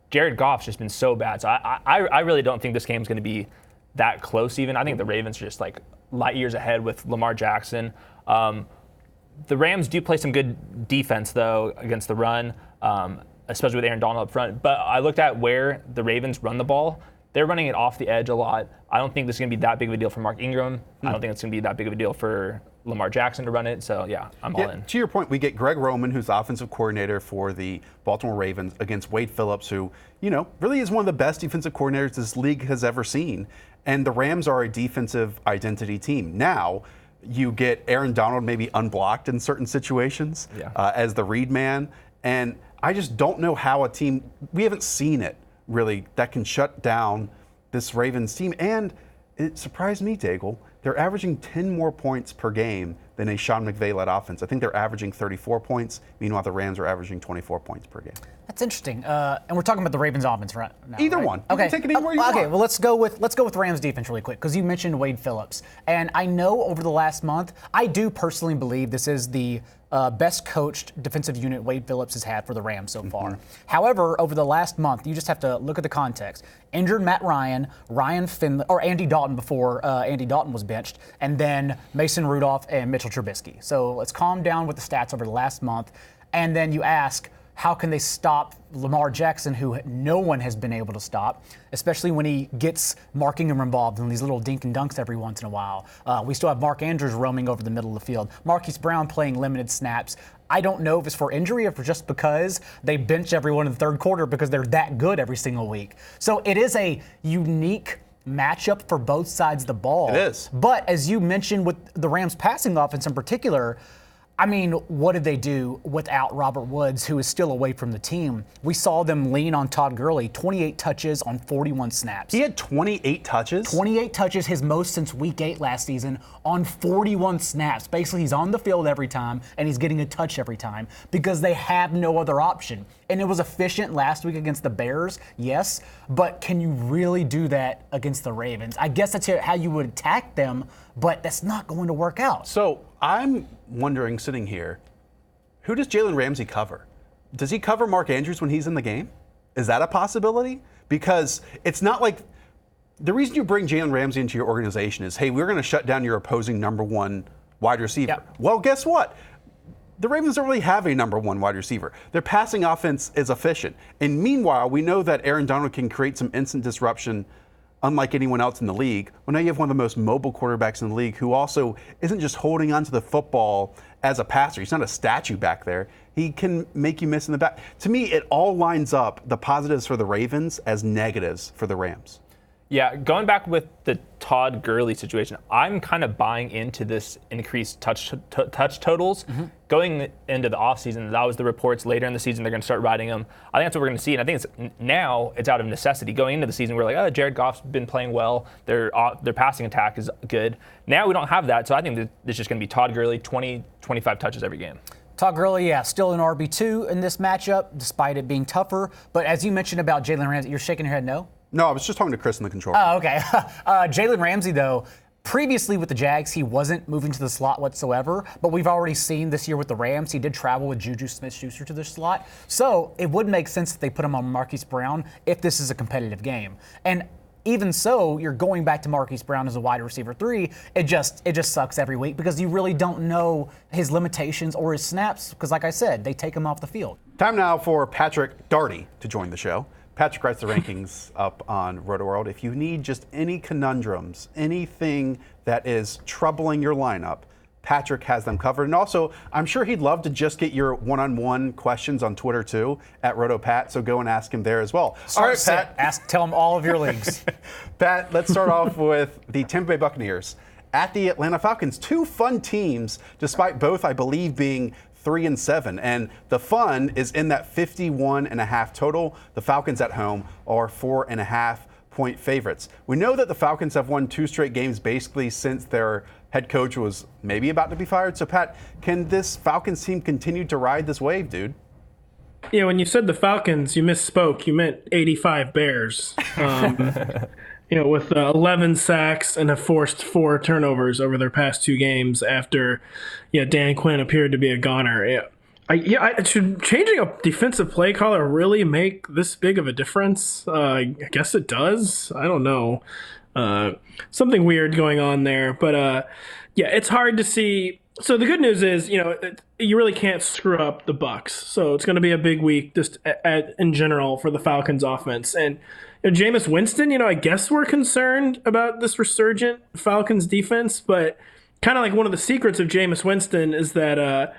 Jared Goff's just been so bad. So I really don't think this game's going to be that close even. I think the Ravens are just like light years ahead with Lamar Jackson. The Rams do play some good defense, though, against the run, especially with Aaron Donald up front. But I looked at where the Ravens run the ball. They're running it off the edge a lot. I don't think this is going to be that big of a deal for Mark Ingram. I don't think it's going to be that big of a deal for Lamar Jackson to run it. So, yeah, I'm all in. To your point, we get Greg Roman, who's the offensive coordinator for the Baltimore Ravens, against Wade Phillips, who, really is one of the best defensive coordinators this league has ever seen. And the Rams are a defensive identity team. Now, you get Aaron Donald maybe unblocked in certain situations as the read man. And I just don't know how a team, we haven't seen it really, that can shut down this Ravens team. And it surprised me, Daigle, they're averaging 10 more points per game than a Sean McVay-led offense. I think they're averaging 34 points. Meanwhile, the Rams are averaging 24 points per game. That's interesting. And we're talking about the Ravens offense right now. Either right? one. Okay. You can take it anywhere you want. Okay, well let's go with Rams defense really quick, because you mentioned Wade Phillips. And I know over the last month, I do personally believe this is the best coached defensive unit Wade Phillips has had for the Rams so far. However, over the last month, you just have to look at the context. Injured Matt Ryan, Andy Dalton before Andy Dalton was benched, and then Mason Rudolph and Mitchell Trubisky. So let's calm down with the stats over the last month. And then you ask, how can they stop Lamar Jackson, who no one has been able to stop, especially when he gets Mark Ingram involved in these little dink and dunks every once in a while. We still have Mark Andrews roaming over the middle of the field. Marquise Brown playing limited snaps. I don't know if it's for injury or for just because they bench everyone in the third quarter because they're that good every single week. So it is a unique matchup for both sides of the ball. It is. But as you mentioned with the Rams passing offense in particular, I mean, what did they do without Robert Woods, who is still away from the team? We saw them lean on Todd Gurley, 28 touches on 41 snaps. He had 28 touches? 28 touches, his most since week 8 last season, on 41 snaps. Basically, he's on the field every time, and he's getting a touch every time because they have no other option. And it was efficient last week against the Bears, yes, but can you really do that against the Ravens? I guess that's how you would attack them, but that's not going to work out. So I'm wondering, sitting here, who does Jalen Ramsey cover? Does he cover Mark Andrews when he's in the game? Is that a possibility? Because it's not like the reason you bring Jalen Ramsey into your organization is, hey, we're going to shut down your opposing number one wide receiver. Yep. Well, guess what? The Ravens don't really have a number one wide receiver. Their passing offense is efficient. And meanwhile, we know that Aaron Donald can create some instant disruption unlike anyone else in the league. Well, now you have one of the most mobile quarterbacks in the league who also isn't just holding onto the football as a passer. He's not a statue back there. He can make you miss in the back. To me, it all lines up the positives for the Ravens as negatives for the Rams. Yeah, going back with the Todd Gurley situation, I'm kind of buying into this increased touch totals. Going into the offseason, that was the reports. Later in the season, they're going to start riding them. I think that's what we're going to see, and I think now it's out of necessity. Going into the season, we're like, oh, Jared Goff's been playing well. Their passing attack is good. Now we don't have that, so I think that it's just going to be Todd Gurley, 20, 25 touches every game. Todd Gurley, still an RB2 in this matchup, despite it being tougher. But as you mentioned about Jalen Ramsey, you're shaking your head no? No, I was just talking to Chris in the control. Oh, okay. Jalen Ramsey, though, previously with the Jags, he wasn't moving to the slot whatsoever, but we've already seen this year with the Rams, he did travel with Juju Smith-Schuster to the slot. So it would make sense that they put him on Marquise Brown if this is a competitive game. And even so, you're going back to Marquise Brown as a wide receiver 3. It just sucks every week because you really don't know his limitations or his snaps because, like I said, they take him off the field. Time now for Patrick Daugherty to join the show. Patrick writes the rankings up on Rotoworld. If you need just any conundrums, anything that is troubling your lineup, Patrick has them covered. And also, I'm sure he'd love to just get your one-on-one questions on Twitter too, at RotoPat, so go and ask him there as well. All right, Pat. Tell him all of your leagues. Pat, let's start off with the Tampa Bay Buccaneers at the Atlanta Falcons. Two fun teams, despite both, I believe, being 3-7. And the fun is in that 51.5 total. The Falcons at home are 4.5-point favorites. We know that the Falcons have won 2 straight games basically since their head coach was maybe about to be fired. So, Pat, can this Falcons team continue to ride this wave, dude? Yeah, when you said the Falcons, you misspoke. You meant 85 Bears. With 11 sacks and have forced 4 turnovers over their past 2 games after, Dan Quinn appeared to be a goner. Should changing a defensive play caller really make this big of a difference? I guess it does. I don't know. Something weird going on there, but it's hard to see. So the good news is, you really can't screw up the Bucs. So it's going to be a big week just in general for the Falcons offense. And Jameis Winston, I guess we're concerned about this resurgent Falcons defense, but kind of like one of the secrets of Jameis Winston is that,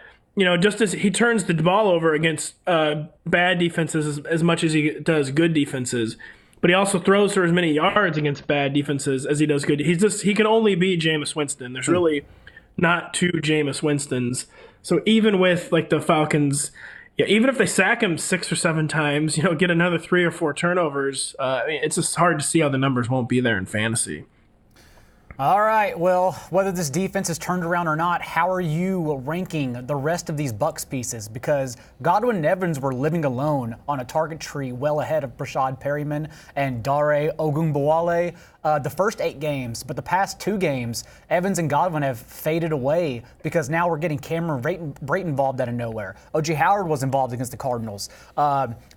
just as he turns the ball over against bad defenses as much as he does good defenses, but he also throws for as many yards against bad defenses as he does good. He can only be Jameis Winston. There's really not 2 Jameis Winstons. So even with like the Falcons, even if they sack him 6 or 7 times, get another 3 or 4 turnovers, it's just hard to see how the numbers won't be there in fantasy. All right, well, whether this defense is turned around or not, how are you ranking the rest of these Bucs pieces? Because Godwin and Evans were living alone on a target tree well ahead of Brashad Perryman and Dare Ogunbowale the first 8 games. But the past 2 games, Evans and Godwin have faded away because now we're getting Cameron Brate involved out of nowhere. O.J. Howard was involved against the Cardinals.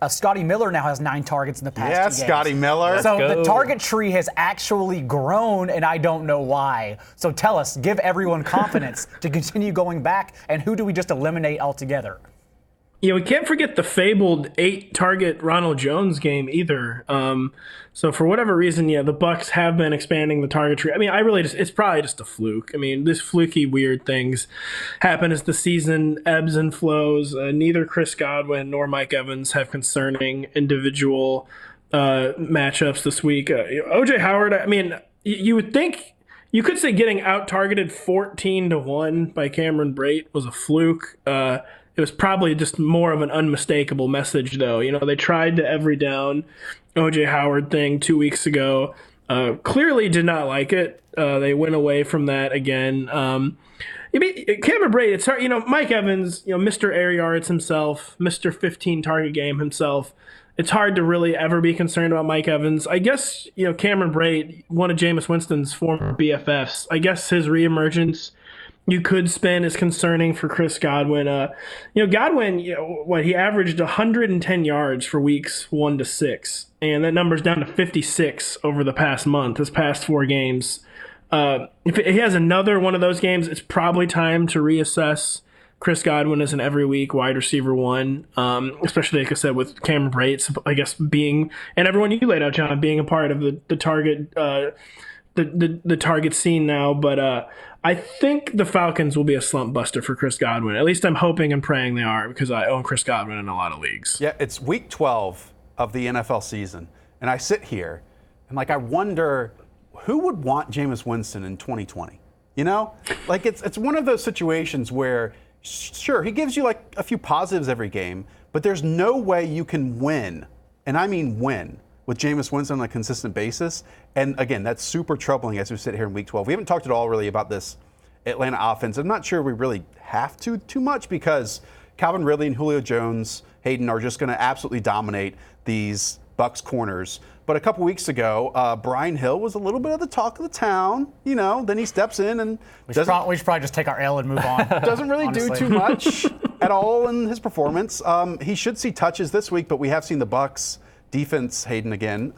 Scotty Miller now has 9 targets in the past 2 games. Yeah, Scotty Miller. So the target tree has actually grown, and I don't know why. So tell us, give everyone confidence to continue going back, and who do we just eliminate altogether? We can't forget the fabled 8-target Ronald Jones game either. So for whatever reason, the Bucs have been expanding the target tree. It's probably just a fluke. These fluky, weird things happen as the season ebbs and flows. Neither Chris Godwin nor Mike Evans have concerning individual matchups this week. O.J. Howard, you would think you could say getting out-targeted 14-1 by Cameron Brate was a fluke. It was probably just more of an unmistakable message, though. They tried the every down O.J. Howard thing 2 weeks ago. Clearly did not like it. They went away from that again. Cameron Brate, it's hard. Mike Evans, Mr. Air Yards himself, Mr. 15 target game himself. It's hard to really ever be concerned about Mike Evans. I guess, Cameron Brate, one of Jameis Winston's former BFFs, I guess his reemergence you could spin as concerning for Chris Godwin. Godwin, he averaged 110 yards for weeks 1 to 6, and that number's down to 56 over the past month, his past 4 games. If he has another one of those games, it's probably time to reassess Chris Godwin as an every week wide receiver 1, especially, like I said, with Cameron Brate, I guess, being, and everyone you laid out, John, being a part of the target the target scene now. But I think the Falcons will be a slump buster for Chris Godwin. At least I'm hoping and praying they are, because I own Chris Godwin in a lot of leagues. Yeah, it's week 12 of the NFL season, and I sit here and I wonder who would want Jameis Winston in 2020. It's one of those situations where, sure, he gives you a few positives every game, but there's no way you can win, and I mean win, with Jameis Winston on a consistent basis. And again, that's super troubling as we sit here in week 12. We haven't talked at all really about this Atlanta offense. I'm not sure we really have to too much, because Calvin Ridley and Julio Jones, Hayden are just going to absolutely dominate these Bucs corners. But a couple weeks ago, Brian Hill was a little bit of the talk of the town. Then he steps in and we should probably just take our L and move on. Doesn't really do too much at all in his performance. He should see touches this week, but we have seen the Bucs defense, Hayden, again,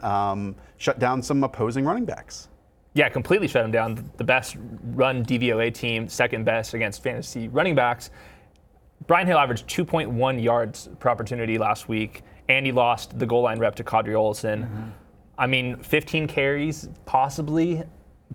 shut down some opposing running backs. Yeah, completely shut them down. The best run DVOA team, second best against fantasy running backs. Brian Hill averaged 2.1 yards per opportunity last week, and he lost the goal line rep to Kadri Olson. Mm-hmm. 15 carries, possibly,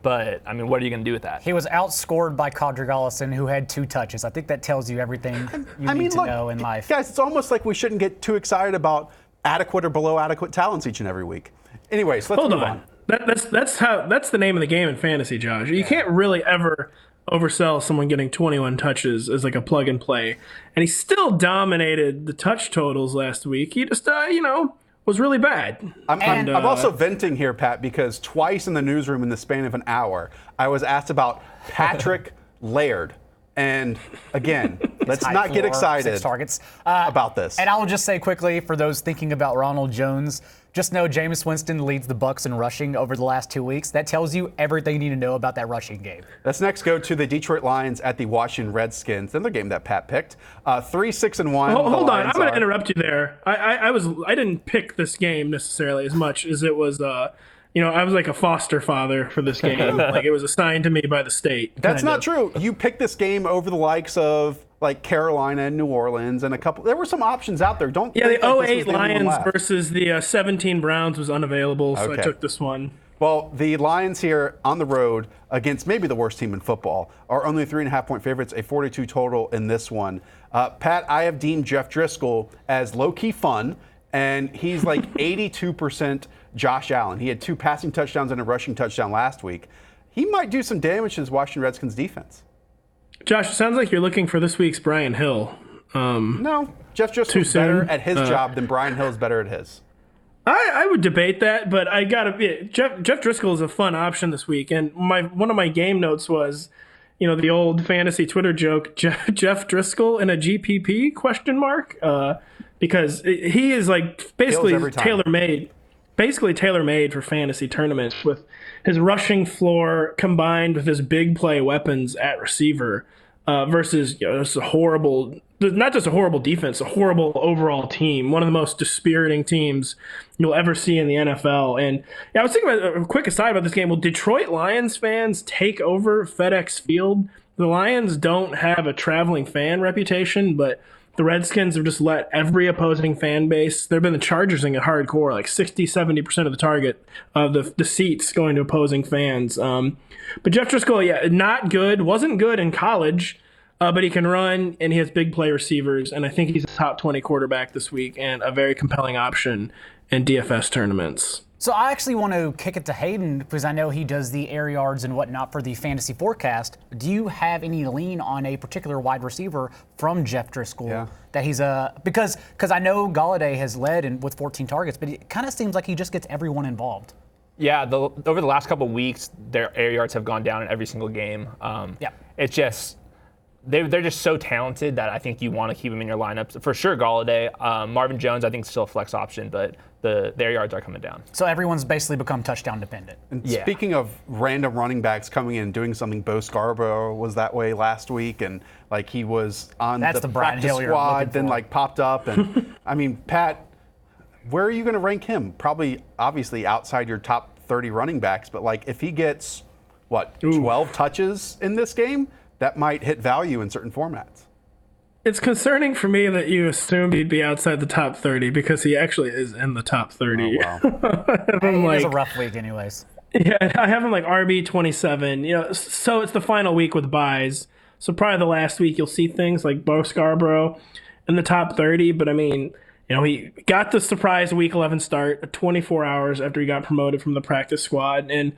but, what are you going to do with that? He was outscored by Kadri Olson, who had 2 touches. I think that tells you everything you need to know in life. Guys, it's almost like we shouldn't get too excited about adequate or below adequate talents each and every week. Anyways, let's move on. That's the name of the game in fantasy, Josh. You can't really ever oversell someone getting 21 touches as like a plug and play. And he still dominated the touch totals last week. He just, was really bad. I'm also venting here, Pat, because twice in the newsroom in the span of an hour, I was asked about Patrick Laird. And again, let's not get excited 6 targets. about this. And I will just say quickly, for those thinking about Ronald Jones, just know Jameis Winston leads the Bucs in rushing over the last 2 weeks. That tells you everything you need to know about that rushing game. Let's next go to the Detroit Lions at the Washington Redskins. Another game that Pat picked. 3-6-1. Hold on, I'm going to interrupt you there. I didn't pick this game necessarily as much as it was. I was like a foster father for this game. Like it was assigned to me by the state. That's not true. You picked this game over the likes of like Carolina and New Orleans and a couple. There were some options out there. The 08 Lions versus the 17 Browns was unavailable, so I took this one. Well, the Lions here on the road against maybe the worst team in football are only 3.5-point favorites, a 42 total in this one. Pat, I have deemed Jeff Driscoll as low-key fun, and he's like 82% Josh Allen. He had 2 passing touchdowns and a rushing touchdown last week. He might do some damage to his Washington Redskins defense. Josh, it sounds like you're looking for this week's Brian Hill. No, Jeff Driscoll's better at his job than Brian Hill's better at his. I would debate that, but I gotta be Jeff Driscoll is a fun option this week. And one of my game notes was, the old fantasy Twitter joke, Jeff Driscoll in a GPP ? Because he is like basically tailor-made. Basically tailor-made for fantasy tournaments with his rushing floor combined with his big play weapons at receiver versus it's a horrible, not just a horrible defense, a horrible overall team, one of the most dispiriting teams you'll ever see in the NFL. And I was thinking about a quick aside about this game. Will Detroit Lions fans take over FedEx Field? The Lions don't have a traveling fan reputation, but the Redskins have just let every opposing fan base, they've been the Chargers in it hardcore, like 60-70% of the target of the seats going to opposing fans. But Jeff Driscoll, not good, wasn't good in college, but he can run and he has big play receivers, and I think he's a top 20 quarterback this week and a very compelling option in DFS tournaments. So I actually want to kick it to Hayden because I know he does the air yards and whatnot for the fantasy forecast. Do you have any lean on a particular wide receiver from Jeff Driscoll that he's because I know Galladay has led with 14 targets, but it kind of seems like he just gets everyone involved. Yeah, over the last couple of weeks, their air yards have gone down in every single game. It's just they're just so talented that I think you want to keep them in your lineups. For sure, Galladay. Marvin Jones, I think, is still a flex option, but their yards are coming down. So everyone's basically become touchdown dependent. And speaking of random running backs coming in and doing something, Bo Scarborough was that way last week, and like he was on the practice squad, then like popped up, and I mean, Pat, where are you going to rank him? Probably, obviously, outside your top 30 running backs, but like if he gets 12 touches in this game, that might hit value in certain formats. It's concerning for me that you assumed he'd be outside the top 30 because he actually is in the top 30. Oh, wow. It was a rough week anyways. Yeah, I have him like RB 27. So it's the final week with buys. So probably the last week you'll see things like Bo Scarborough in the top 30. But I mean, he got the surprise week 11 start 24 hours after he got promoted from the practice squad. And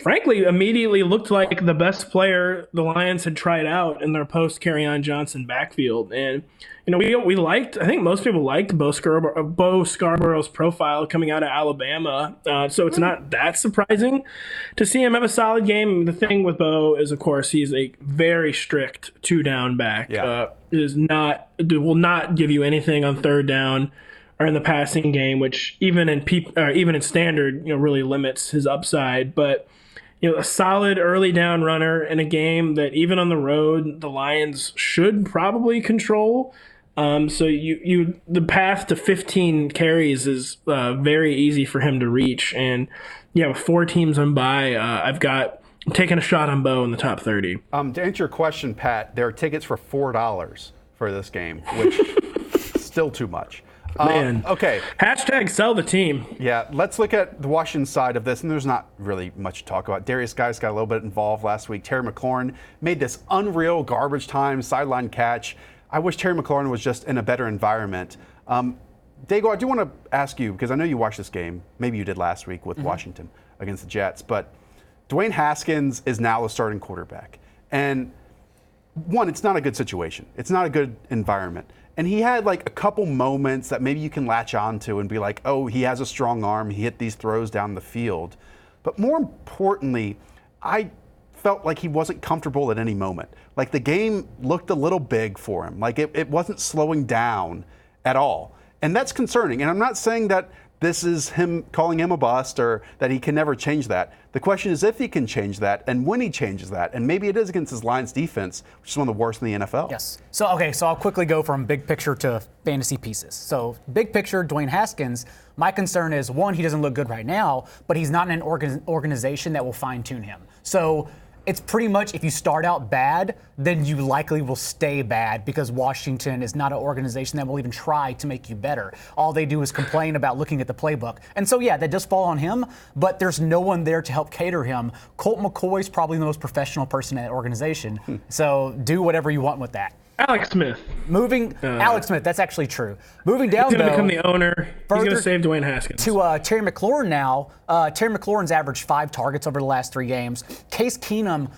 frankly, immediately looked like the best player the Lions had tried out in their post-Kerryon Johnson backfield. And, we liked, I think most people liked Bo Scarborough's profile coming out of Alabama. So it's not that surprising to see him have a solid game. The thing with Bo is, of course, he's a very strict 2-down back. Will not give you anything on 3rd down or in the passing game, which even in standard, really limits his upside. But a solid early down runner in a game that even on the road, the Lions should probably control. So the path to 15 carries is very easy for him to reach. And with 4 teams on bye, I'm taking a shot on Bo in the top 30. To answer your question, Pat, there are tickets for $4 for this game, which is still too much. Man. Okay. Hashtag sell the team. Yeah, let's look at the Washington side of this, and there's not really much to talk about. Darius Guice got a little bit involved last week. Terry McLaurin made this unreal garbage time sideline catch. I wish Terry McLaurin was just in a better environment. Daigle, I do want to ask you, because I know you watched this game. Maybe you did last week with Washington against the Jets, but Dwayne Haskins is now the starting quarterback. And one, it's not a good situation. It's not a good environment. And he had like a couple moments that maybe you can latch on to and be like, oh, he has a strong arm. He hit these throws down the field. But more importantly, I felt like he wasn't comfortable at any moment. Like the game looked a little big for him. Like it wasn't slowing down at all. And that's concerning. And I'm not saying that this is him calling him a bust or that he can never change that. The question is if he can change that and when he changes that. And maybe it is against his Lions defense, which is one of the worst in the NFL. Yes. So I'll quickly go from big picture to fantasy pieces. So big picture, Dwayne Haskins, my concern is, one, he doesn't look good right now, but he's not in an organization that will fine-tune him. So it's pretty much if you start out bad, then you likely will stay bad because Washington is not an organization that will even try to make you better. All they do is complain about looking at the playbook. And so, yeah, that does fall on him, but there's no one there to help cater him. Colt McCoy's probably the most professional person in that organization. So do whatever you want with that. Alex Smith. Alex Smith, that's actually true. Moving down, He's going to though, become the owner. He's going to save Dwayne Haskins. To Terry McLaurin now. Terry McLaurin's averaged 5 targets over the last 3 games. Case Keenum,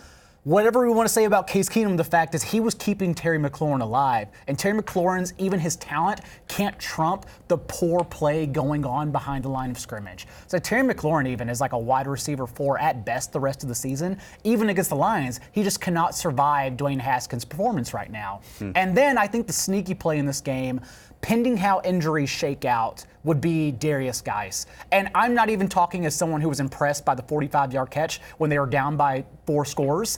whatever we want to say about Case Keenum, the fact is he was keeping Terry McLaurin alive. And Terry McLaurin's, even his talent, can't trump the poor play going on behind the line of scrimmage. So Terry McLaurin even is like a wide receiver 4 at best the rest of the season. Even against the Lions, he just cannot survive Dwayne Haskins' performance right now. And then I think the sneaky play in this game, pending how injuries shake out, would be Darius Geis. And I'm not even talking as someone who was impressed by the 45-yard catch when they were down by 4 scores.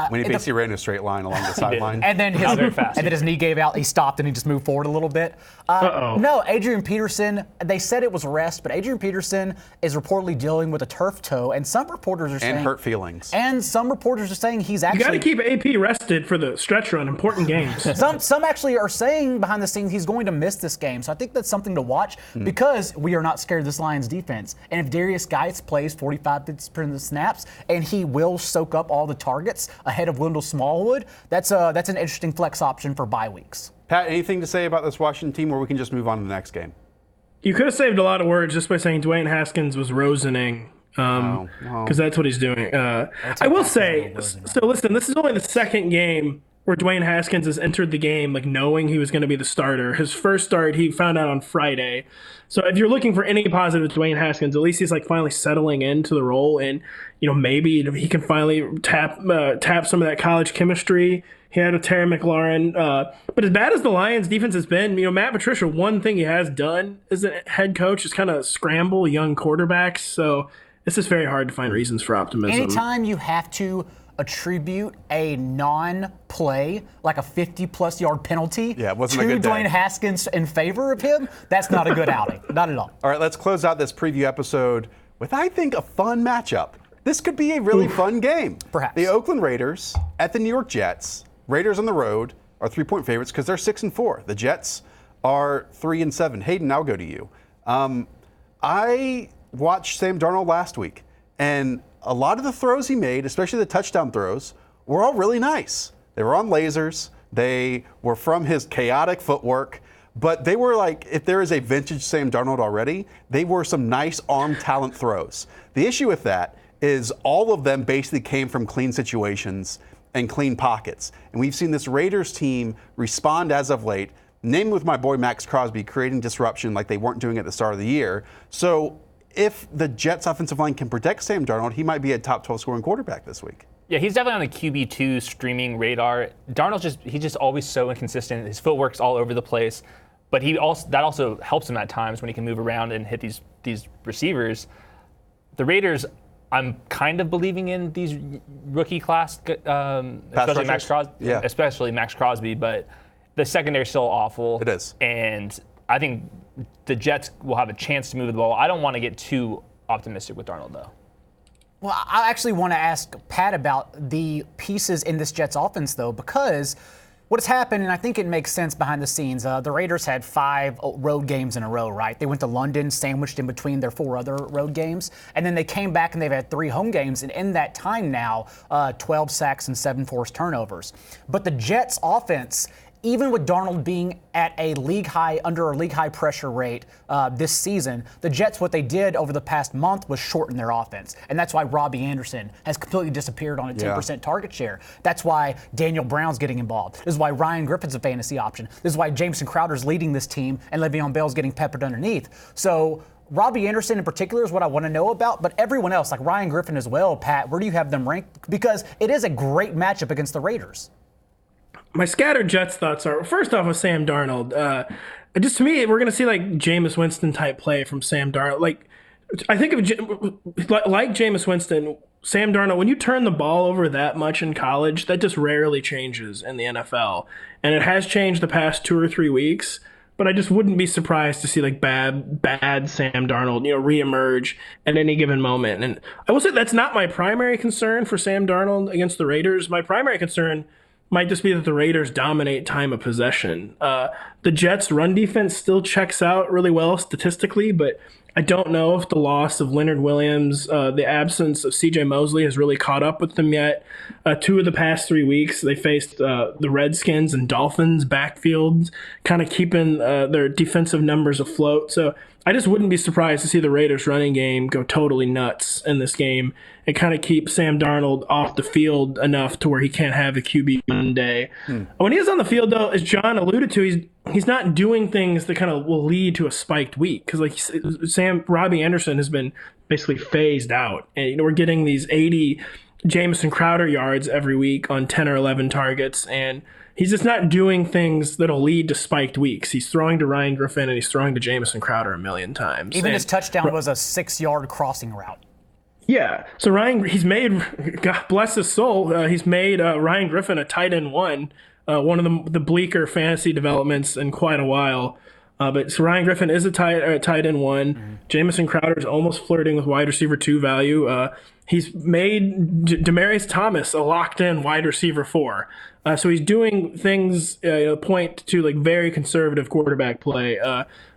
When he basically ran a straight line along the sideline. And then his knee gave out. He stopped and he just moved forward a little bit. No, Adrian Peterson, they said it was rest, but Adrian Peterson is reportedly dealing with a turf toe, and some reporters are saying... And hurt feelings. And some reporters are saying he's actually... You got to keep AP rested for the stretch run, important games. Some actually are saying behind the scenes he's going to miss this game, so I think that's something to watch because we are not scared of this Lions defense. And if Darius Geis plays 45% of the snaps, and he will soak up all the targets ahead of Wendell Smallwood, that's an interesting flex option for bye weeks. Pat, anything to say about this Washington team, or we can just move on to the next game? You could have saved a lot of words just by saying Dwayne Haskins was rosening, because that's what he's doing. I will say, so listen, this is only the second game where Dwayne Haskins has entered the game like knowing he was going to be the starter. His first start, he found out on Friday. So if you're looking for any positive with Dwayne Haskins, at least he's like finally settling into the role, and maybe he can finally tap some of that college chemistry he had with Terry McLaurin. But as bad as the Lions defense has been, Matt Patricia, one thing he has done as a head coach is kind of scramble young quarterbacks. So it's just very hard to find reasons for optimism. Anytime you have to attribute a non-play, like a 50-plus yard penalty, to Dwayne Haskins in favor of him, that's not a good outing. Not at all. All right, let's close out this preview episode with, I think, a fun matchup. This could be a really fun game. Perhaps. The Oakland Raiders at the New York Jets. Raiders on the road are 3-point favorites because they're 6-4. The Jets are 3-7. Hayden, I'll go to you. I watched Sam Darnold last week, and a lot of the throws he made, especially the touchdown throws, were all really nice. They were on lasers. They were from his chaotic footwork. But they were like, if there is a vintage Sam Darnold already, they were some nice arm talent throws. The issue with that is all of them basically came from clean situations and clean pockets. And we've seen this Raiders team respond as of late, namely with my boy Max Crosby, creating disruption like they weren't doing at the start of the year. So if the Jets offensive line can protect Sam Darnold, he might be a top 12 scoring quarterback this week. Yeah, he's definitely on the QB2 streaming radar. Darnold's just always so inconsistent. His footwork's all over the place. But that also helps him at times when he can move around and hit these receivers. The Raiders, I'm kind of believing in these rookie class, especially Max Crosby, but the secondary's still awful. It is. And I think the Jets will have a chance to move the ball. I don't want to get too optimistic with Darnold, though. Well, I actually want to ask Pat about the pieces in this Jets offense, though, because what has happened, and I think it makes sense behind the scenes, the Raiders had 5 road games in a row, right? They went to London, sandwiched in between their 4 other road games, and then they came back and they've had 3 home games, and in that time now, 12 sacks and 7 forced turnovers. But the Jets' offense, even with Darnold being at a league high, under a league high pressure rate this season, the Jets, what they did over the past month was shorten their offense. And that's why Robbie Anderson has completely disappeared on a 10% target share. That's why Daniel Brown's getting involved. This is why Ryan Griffin's a fantasy option. This is why Jameson Crowder's leading this team and Le'Veon Bell's getting peppered underneath. So Robbie Anderson in particular is what I want to know about, but everyone else, like Ryan Griffin as well, Pat, where do you have them ranked? Because it is a great matchup against the Raiders. My scattered Jets thoughts are, first off with Sam Darnold. Just to me, we're going to see like Jameis Winston type play from Sam Darnold. Like, I think of like Jameis Winston, Sam Darnold, when you turn the ball over that much in college, that just rarely changes in the NFL. And it has changed the past 2 or 3 weeks, but I just wouldn't be surprised to see like bad Sam Darnold, reemerge at any given moment. And I will say that's not my primary concern for Sam Darnold against the Raiders. My primary concern might just be that the Raiders dominate time of possession. The Jets' run defense still checks out really well statistically, but I don't know if the loss of Leonard Williams, the absence of C.J. Mosley has really caught up with them yet. 2 of the past 3 weeks, they faced the Redskins and Dolphins backfields, kind of keeping their defensive numbers afloat. So I just wouldn't be surprised to see the Raiders running game go totally nuts in this game and kind of keep Sam Darnold off the field enough to where he can't have a QB Monday. When he is on the field, though, as John alluded to, he's not doing things that kind of will lead to a spiked week, because like Robbie Anderson has been basically phased out, and we're getting these 80 Jamison Crowder yards every week on 10 or 11 targets, and he's just not doing things that'll lead to spiked weeks. He's throwing to Ryan Griffin and he's throwing to Jamison Crowder a million times. Even his touchdown was a 6-yard crossing route. Yeah, so he's made, God bless his soul, he's made Ryan Griffin a tight end one of the bleaker fantasy developments in quite a while. But so Ryan Griffin is a tight end one. Mm-hmm. Jamison Crowder is almost flirting with wide receiver 2 value. He's made Demaryius Thomas a locked in wide receiver 4. So he's doing things point to like very conservative quarterback play,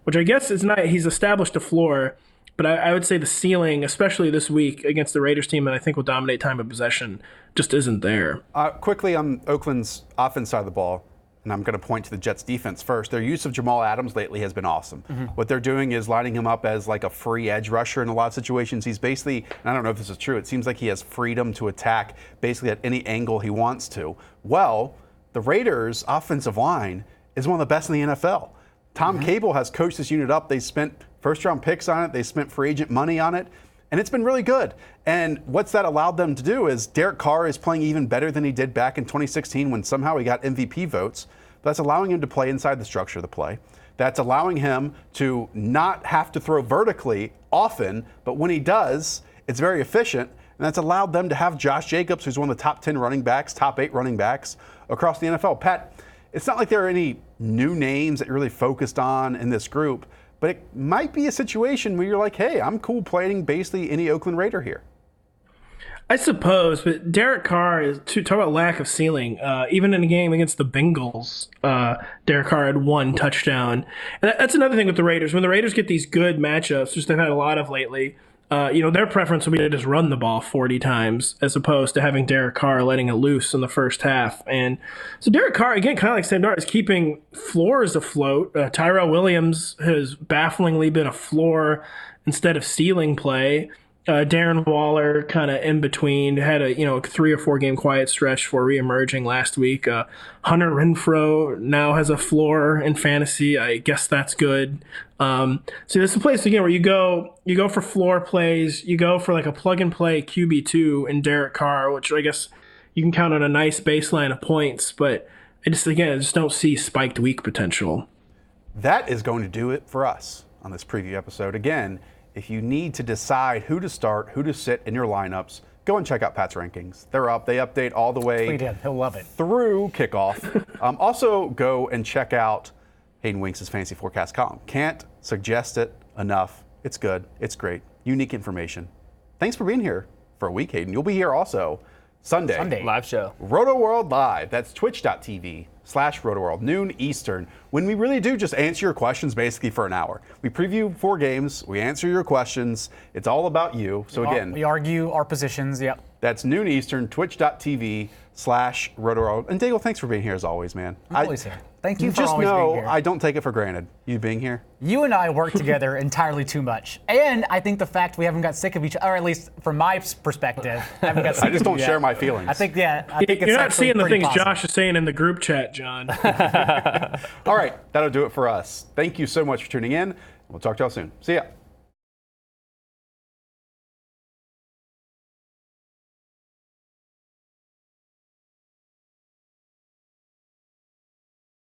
which I guess is not. He's established a floor. But I would say the ceiling, especially this week against the Raiders team that I think will dominate time of possession, just isn't there. Quickly on Oakland's offense side of the ball, and I'm going to point to the Jets defense first. Their use of Jamal Adams lately has been awesome. Mm-hmm. What they're doing is lining him up as like a free edge rusher in a lot of situations. He's basically, and I don't know if this is true, it seems like he has freedom to attack basically at any angle he wants to. Well, the Raiders' offensive line is one of the best in the NFL. Tom Cable has coached this unit up. They spent first-round picks on it. They spent free agent money on it, and it's been really good. And what's that allowed them to do is Derek Carr is playing even better than he did back in 2016 when somehow he got MVP votes. That's allowing him to play inside the structure of the play. That's allowing him to not have to throw vertically often, but when he does, it's very efficient. And that's allowed them to have Josh Jacobs, who's one of the top 10 running backs, top 8 running backs across the NFL. Pat, it's not like there are any new names that you're really focused on in this group, but it might be a situation where you're like, hey, I'm cool playing basically any Oakland Raider here. I suppose, but Derek Carr is talk about lack of ceiling. Even in a game against the Bengals, Derek Carr had 1 touchdown. And that's another thing with the Raiders. When the Raiders get these good matchups, which they've had a lot of lately, their preference will be to just run the ball 40 times as opposed to having Derek Carr letting it loose in the first half. And so Derek Carr, again, kind of like Sam Darnold, is keeping floors afloat. Tyrell Williams has bafflingly been a floor instead of ceiling play. Darren Waller kind of in between, had a 3 or 4 game quiet stretch for reemerging last week. Hunter Renfrow now has a floor in fantasy. I guess that's good. So this is a place again where you go for floor plays, you go for like a plug and play QB2 in Derek Carr, which I guess you can count on a nice baseline of points, but I just don't see spiked week potential. That is going to do it for us on this preview episode. Again, if you need to decide who to start, who to sit in your lineups, go and check out Pat's rankings. They're up. They update all the way He'll love it. through kickoff. Also, go and check out Hayden Winks' Fantasy Forecast column. Can't suggest it enough. It's good. It's great. Unique information. Thanks for being here for a week, Hayden. You'll be here also Sunday. Live show. Rotoworld Live. That's twitch.tv Rotoworld, noon Eastern, when we really do just answer your questions basically for an hour. We preview 4 games, we answer your questions. It's all about you. So again, we argue our positions. Yep. that's noon Eastern, twitch.tv/Rotoworld. And Daigle, thanks for being here as always, man. I'm always here. Thank you for just always being know here. I don't take it for granted, you being here. You and I work together entirely too much. And I think the fact we haven't got sick of each other, or at least from my perspective, haven't got sick I just of don't you share yet. my feelings. I think it's You're not actually seeing the pretty things positive. Josh is saying in the group chat, John. All right, that'll do it for us. Thank you so much for tuning in. We'll talk to y'all soon. See ya.